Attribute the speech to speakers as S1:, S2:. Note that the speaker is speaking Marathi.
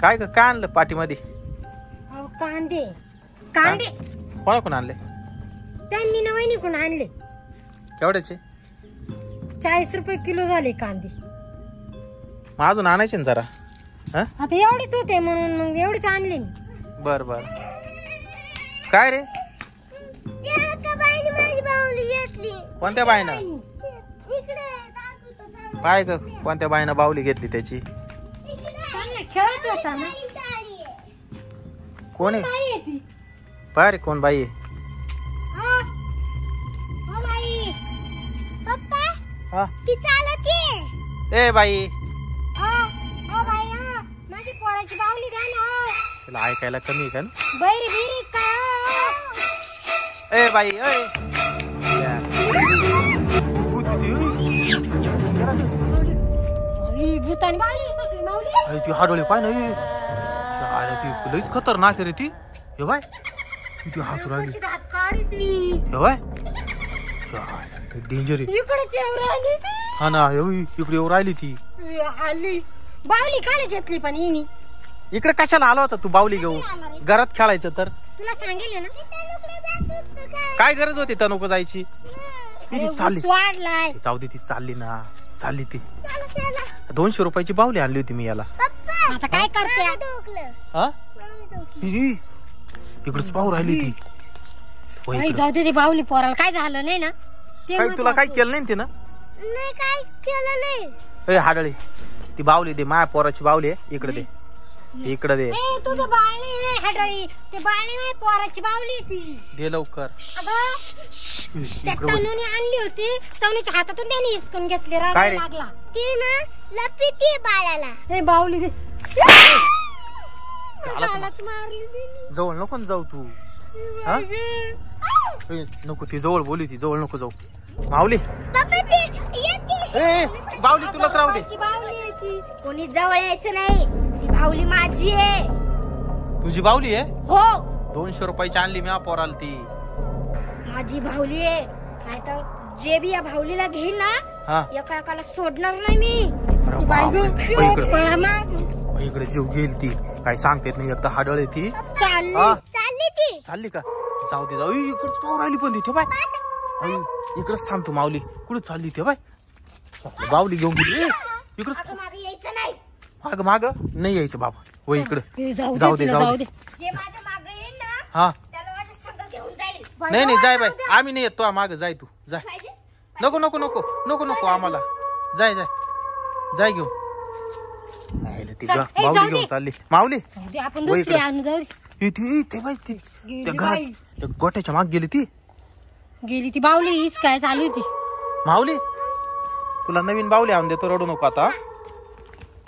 S1: काय आणलं पाठीमध्ये?
S2: कांदे कांदे
S1: कोणाकडून आणले?
S2: त्यांनी नवईनीकडून आणले.
S1: केवढ्याचे?
S2: 40 रुपये किलो झाले कांदे.
S1: मग अजून आणायचे ना जरा.
S2: आता एवढेच होते म्हणून मग एवढेच आणले मी.
S1: बर बर. काय रे? कोणत्या बाईनं? बाय ग, कोणत्या बाईनं बाहुली घेतली त्याची?
S2: खेळत होता ना.
S1: कोण आहे? पाय रे कोण बाई आहे? ए बाई,
S2: माझी पोराची बाहुली द्या ना.
S1: तुला ऐकायला कमी आहे का?
S2: बैरी बिरी का?
S1: ए बाई,
S2: भूतानी बाहुली सगळी माऊली.
S1: ती हाडोळी पाय ना, ती लईच खतरनाक रे ती. हे बाय ती हात राहिली. हे बाय डेंजर आहे. हा ना, इकडे येऊ राहिली ती.
S2: आली बाहुली काय घेतली पण हिनी?
S1: इकडे कशाला आला होता तू बाहुली घेऊ? घरात खेळायचं तर
S2: तुला सांगेल ना.
S1: काय गरज होती तनुक जायची? चालली
S2: वाढलाय.
S1: जाऊ दे, ती चालली ना. चालली ती. 200 रुपयाची बाहुली आणली होती मी याला.
S2: आता काय करते?
S1: हा इकडेच पाहू राहिली ती.
S2: जाऊ दे, बाहुली पोराला काय झालं नाही ना?
S1: काय तुला काय केलं नाही ते ना?
S2: नाही काय केलं नाही.
S1: हाडळी, ती बाहुली दे. माया पोराची बाहुली आहे. इकडे दे, इकडे दे.
S2: तुझं बाळ नाही हाडळी, ते बाळ नाही पोराची बाहुली ती.
S1: दे लवकर.
S2: तनुने आणली होती. तनुच्या हातातून त्याने हिसकून घेतली.
S1: काय रे?
S2: लागला ती ना लपीती बाळाला. हे बाहुली दे. मारली.
S1: जवळ नको जाऊ तू. नको, ती जवळ बोली. ती जवळ नको जाऊ. माऊली, बाहुली तुलाच राहू दे.
S2: कोणी जवळ यायचं नाही. ती बाहुली माझी आहे.
S1: तुझी बाहुली आहे?
S2: हो.
S1: 200 रुपयाची आणली मी पोराला ती.
S2: माझी बाहुली आहे. नाही तर जे बी या बाहुलीला घेईल ना, एका एकाला सोडणार नाही मी.
S1: इकडे जीव घेईल ती. काय सांगते नाही. एकदा हाडळ आहे ती. चालली का? जाऊ दे, जाऊ. इकडेच पाहू राहिली पण ती. बाय इकडेच थांबतो. माऊली कुठे चालली ते? बाय बाहुली घेऊन गेली. इकडेच
S2: यायचं नाही.
S1: माग माग नाही यायचं बाबा. हो इकडे.
S2: जाऊ दे, जाऊ दे. जे माझ्या मागे येईल ना,
S1: हा
S2: त्याला माझ्या संग घेऊन जाईल.
S1: नाही नाही, जाय बाय. आम्ही नाही येत. तो माग जाय. तू जाय. नको नको नको नको नको आम्हाला. जाय जाय जाय घेऊन. ती बाहुली घेऊन चालली. माऊली
S2: आपण दुसरी आणू. जाऊ दे.
S1: ते बाई ती गोठ्याच्या माग गेली ती.
S2: गेली ती बाहुली. हीच काय चालू होती.
S1: माऊली, तुला नवीन बाहुली आणून देतो. रडू नको आता.